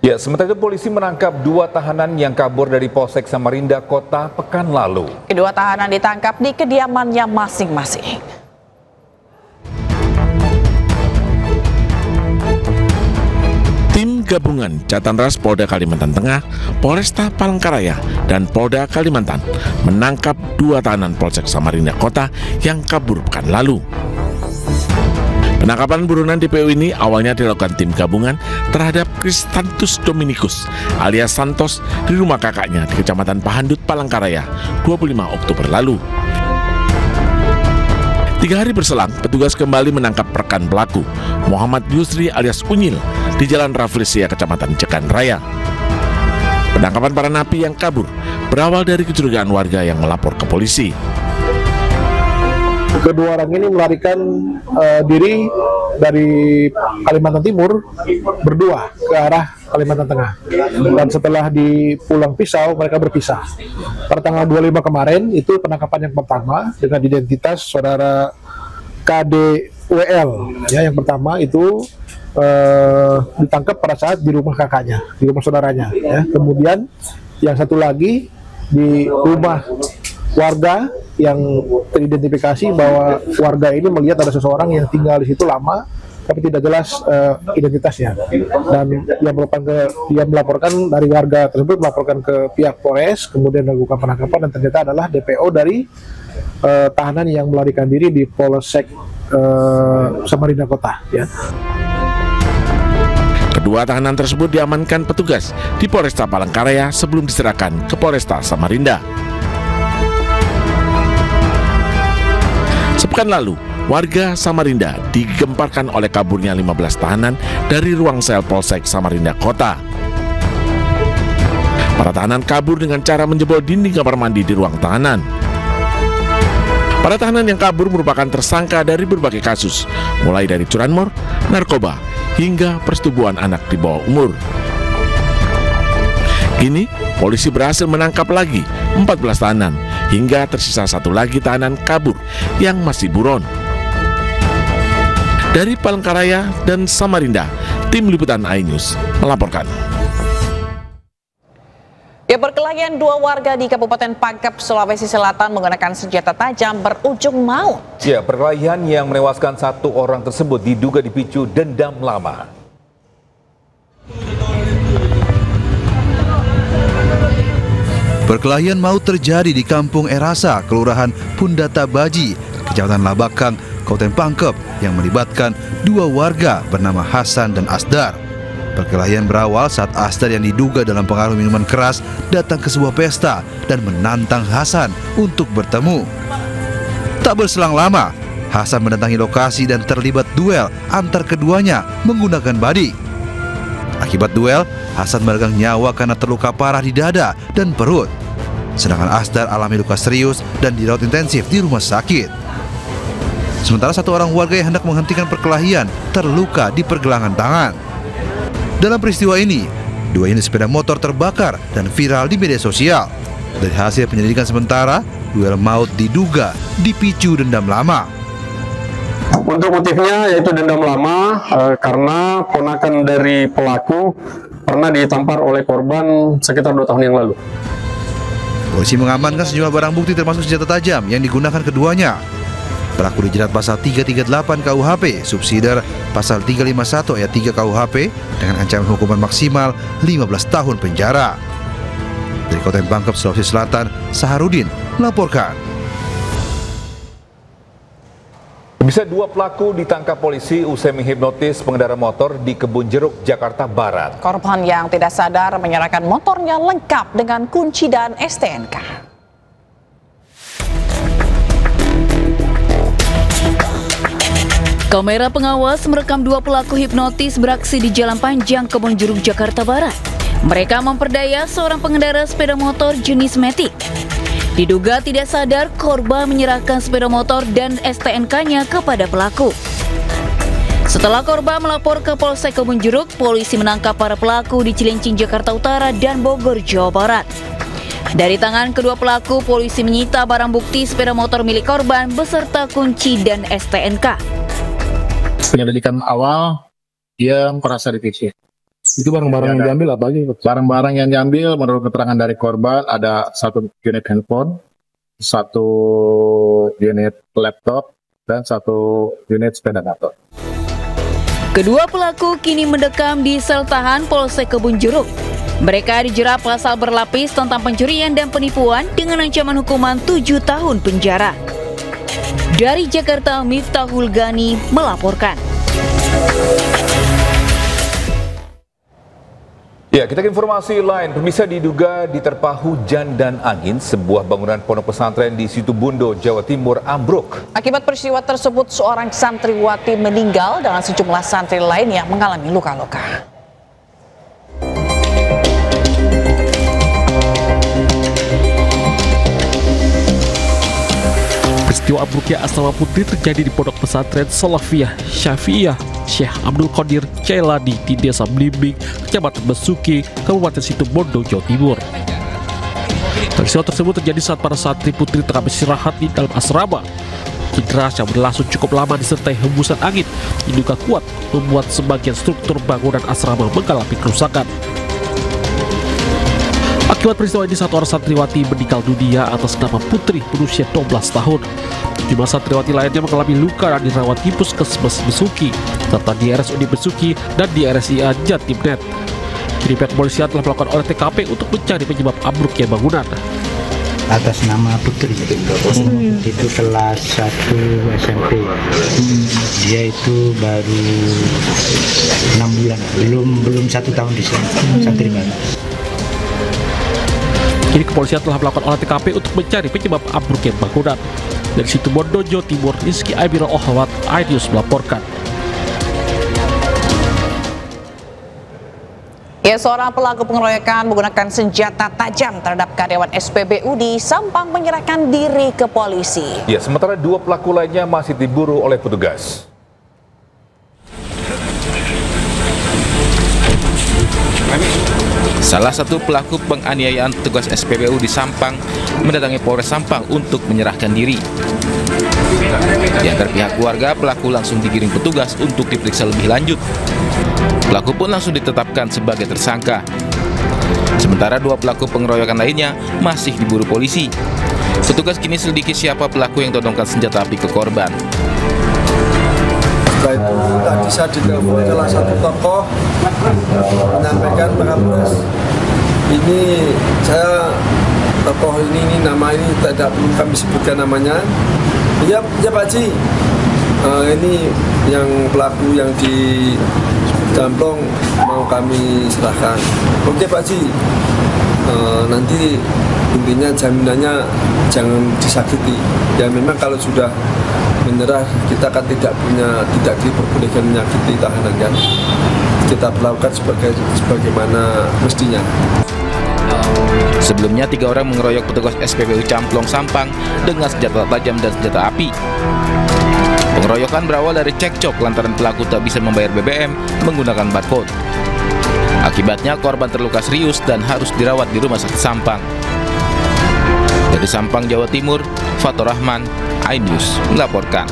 Ya, sementara itu polisi menangkap 2 tahanan yang kabur dari Polsek Samarinda Kota pekan lalu. Kedua tahanan ditangkap di kediamannya masing-masing. Tim gabungan Jatanras Polda Kalimantan Tengah, Polresta Palangkaraya, dan Polda Kalimantan menangkap 2 tahanan Polsek Samarinda Kota yang kabur pekan lalu. Penangkapan buronan DPO ini awalnya dilakukan tim gabungan terhadap Kristantus Dominikus alias Santos di rumah kakaknya di Kecamatan Pahandut, Palangkaraya, 25 Oktober lalu. 3 hari berselang, petugas kembali menangkap rekan pelaku, Muhammad Yusri alias Unyil, di Jalan Raflesia, Kecamatan Jekan Raya. Penangkapan para napi yang kabur berawal dari kecurigaan warga yang melapor ke polisi. Kedua orang ini melarikan diri dari Kalimantan Timur berdua ke arah Kalimantan Tengah. Dan setelah di Pulang Pisau, mereka berpisah. Pada tanggal 25 kemarin, itu penangkapan yang pertama dengan identitas saudara KDWL. Ya, yang pertama itu ditangkap pada saat di rumah kakaknya, di rumah saudaranya. Ya. Kemudian yang satu lagi di rumah warga yang teridentifikasi bahwa warga ini melihat ada seseorang yang tinggal di situ lama tapi tidak jelas identitasnya, dan dia melaporkan dari warga tersebut melaporkan ke pihak Polres, kemudian melakukan penangkapan dan ternyata adalah DPO dari tahanan yang melarikan diri di Polsek Samarinda Kota. Ya. Kedua tahanan tersebut diamankan petugas di Polresta Palangkaraya sebelum diserahkan ke Polresta Samarinda. Sepekan lalu, warga Samarinda digemparkan oleh kaburnya 15 tahanan dari ruang sel Polsek Samarinda Kota. Para tahanan kabur dengan cara menjebol dinding kamar mandi di ruang tahanan. Para tahanan yang kabur merupakan tersangka dari berbagai kasus, mulai dari curanmor, narkoba, hingga persetubuhan anak di bawah umur. Kini, polisi berhasil menangkap lagi 14 tahanan, hingga tersisa 1 lagi tahanan kabur yang masih buron. Dari Palangkaraya dan Samarinda, tim liputan iNews melaporkan. Ya, perkelahian 2 warga di Kabupaten Pangkep, Sulawesi Selatan menggunakan senjata tajam berujung maut. Ya, perkelahian yang menewaskan 1 orang tersebut diduga dipicu dendam lama. Perkelahian maut terjadi di Kampung Erasa, Kelurahan Pundata Baji, Kecamatan Labakang, Kabupaten Pangkep, yang melibatkan 2 warga bernama Hasan dan Asdar. Perkelahian berawal saat Asdar yang diduga dalam pengaruh minuman keras datang ke sebuah pesta dan menantang Hasan untuk bertemu. Tak berselang lama, Hasan mendatangi lokasi dan terlibat duel antar keduanya menggunakan badik. Akibat duel, Hasan meregang nyawa karena terluka parah di dada dan perut. Sedangkan Asdar alami luka serius dan dirawat intensif di rumah sakit. Sementara 1 orang warga yang hendak menghentikan perkelahian terluka di pergelangan tangan. Dalam peristiwa ini, 2 unit sepeda motor terbakar dan viral di media sosial. Dari hasil penyelidikan sementara, duel maut diduga dipicu dendam lama. Untuk motifnya yaitu dendam lama karena ponakan dari pelaku pernah ditampar oleh korban sekitar 2 tahun yang lalu. Polisi mengamankan sejumlah barang bukti termasuk senjata tajam yang digunakan keduanya. Pelaku dijerat pasal 338 KUHP, subsidiar pasal 351 ayat 3 KUHP dengan ancaman hukuman maksimal 15 tahun penjara. Dari Kabupaten Pangkep, Sulawesi Selatan, Saharudin melaporkan. Bisa 2 pelaku ditangkap polisi usai menghipnotis pengendara motor di Kebun Jeruk, Jakarta Barat. Korban yang tidak sadar menyerahkan motornya lengkap dengan kunci dan STNK. Kamera pengawas merekam 2 pelaku hipnotis beraksi di Jalan Panjang Kebun Jeruk, Jakarta Barat. Mereka memperdaya seorang pengendara sepeda motor jenis Matic. Diduga tidak sadar, korban menyerahkan sepeda motor dan STNK-nya kepada pelaku. Setelah korban melapor ke Polsek Kebun Jeruk, polisi menangkap para pelaku di Cilincing, Jakarta Utara dan Bogor, Jawa Barat. Dari tangan kedua pelaku, polisi menyita barang bukti sepeda motor milik korban beserta kunci dan STNK. Penyelidikan awal, dia merasa dipicu. Itu barang-barang yang diambil apa aja? Barang-barang yang diambil menurut keterangan dari korban ada 1 unit handphone, 1 unit laptop, dan 1 unit sepeda motor. Kedua pelaku kini mendekam di sel tahan Polsek Kebun Jeruk. Mereka dijerat pasal berlapis tentang pencurian dan penipuan dengan ancaman hukuman 7 tahun penjara. Dari Jakarta, Miftahul Gani melaporkan. Ya, kita ke informasi lain. Pemirsa, diduga diterpa hujan dan angin, sebuah bangunan pondok pesantren di Situbondo, Jawa Timur ambruk. Akibat peristiwa tersebut, seorang santriwati meninggal dan sejumlah santri lainnya mengalami luka-luka. Peristiwa ambruknya asrama putri terjadi di pondok pesantren Salafiyah Syafi'iyah Syekh Abdul Qadir Jailani di Desa Blimbing, Kecamatan Besuki, Kabupaten Situbondo, Jawa Timur. Peristiwa tersebut terjadi saat para santri putri tengah beristirahat di dalam asrama. Hujan deras yang berlangsung cukup lama disertai hembusan angin diduga kuat membuat sebagian struktur bangunan asrama mengalami kerusakan. Akibat peristiwa ini, 1 orang santriwati meninggal dunia atas nama Putri berusia 12 tahun. 7 santriwati lainnya mengalami luka dan dirawat di Puskesmas Besuki, serta di RSUD Besuki dan di RSIA Jatimnet. Kini pihak kepolisian telah melakukan olah TKP untuk mencari penyebab ambruknya bangunan. Atas nama Putri, itu kelas 1 SMP. Dia itu baru 6 bulan, belum 1 tahun di sini, santri baru. Kini kepolisian telah melakukan olah TKP untuk mencari penyebab ambruknya bangunan. Dari Situbondo, Jawa Timur, Rizky Aibiro Ohwat, iNews melaporkan. Ya, seorang pelaku pengeroyokan menggunakan senjata tajam terhadap karyawan SPBU di Sampang menyerahkan diri ke polisi. Ya, sementara 2 pelaku lainnya masih diburu oleh petugas. Salah satu pelaku penganiayaan petugas SPBU di Sampang mendatangi Polres Sampang untuk menyerahkan diri. Di antara pihak keluarga, pelaku langsung digiring petugas untuk diperiksa lebih lanjut. Pelaku pun langsung ditetapkan sebagai tersangka. Sementara 2 pelaku pengeroyokan lainnya masih diburu polisi. Petugas kini selidiki siapa pelaku yang todongkan senjata api ke korban. Setelah itu tadi saya ditelepon salah satu tokoh menyampaikan Pak Kapolres, ini saya tokoh ini nama ini tidak perlu kami sebutkan namanya. Ya Pak Haji, ini yang pelaku yang di Jamplong mau kami serahkan. Oke Pak Haji, nanti intinya jaminannya jangan disakiti. Ya memang kalau sudah menyerah kita kan tidak diperbolehkan menyakiti tahanan kan. Kita perlakukan sebagaimana mestinya. Sebelumnya 3 orang mengeroyok petugas SPBU Camplong Sampang dengan senjata tajam dan senjata api. Pengeroyokan berawal dari cekcok lantaran pelaku tak bisa membayar BBM menggunakan barcode. Akibatnya korban terluka serius dan harus dirawat di Rumah Sakit Sampang. Dari Sampang, Jawa Timur, Fatur Rahman, iNews melaporkan.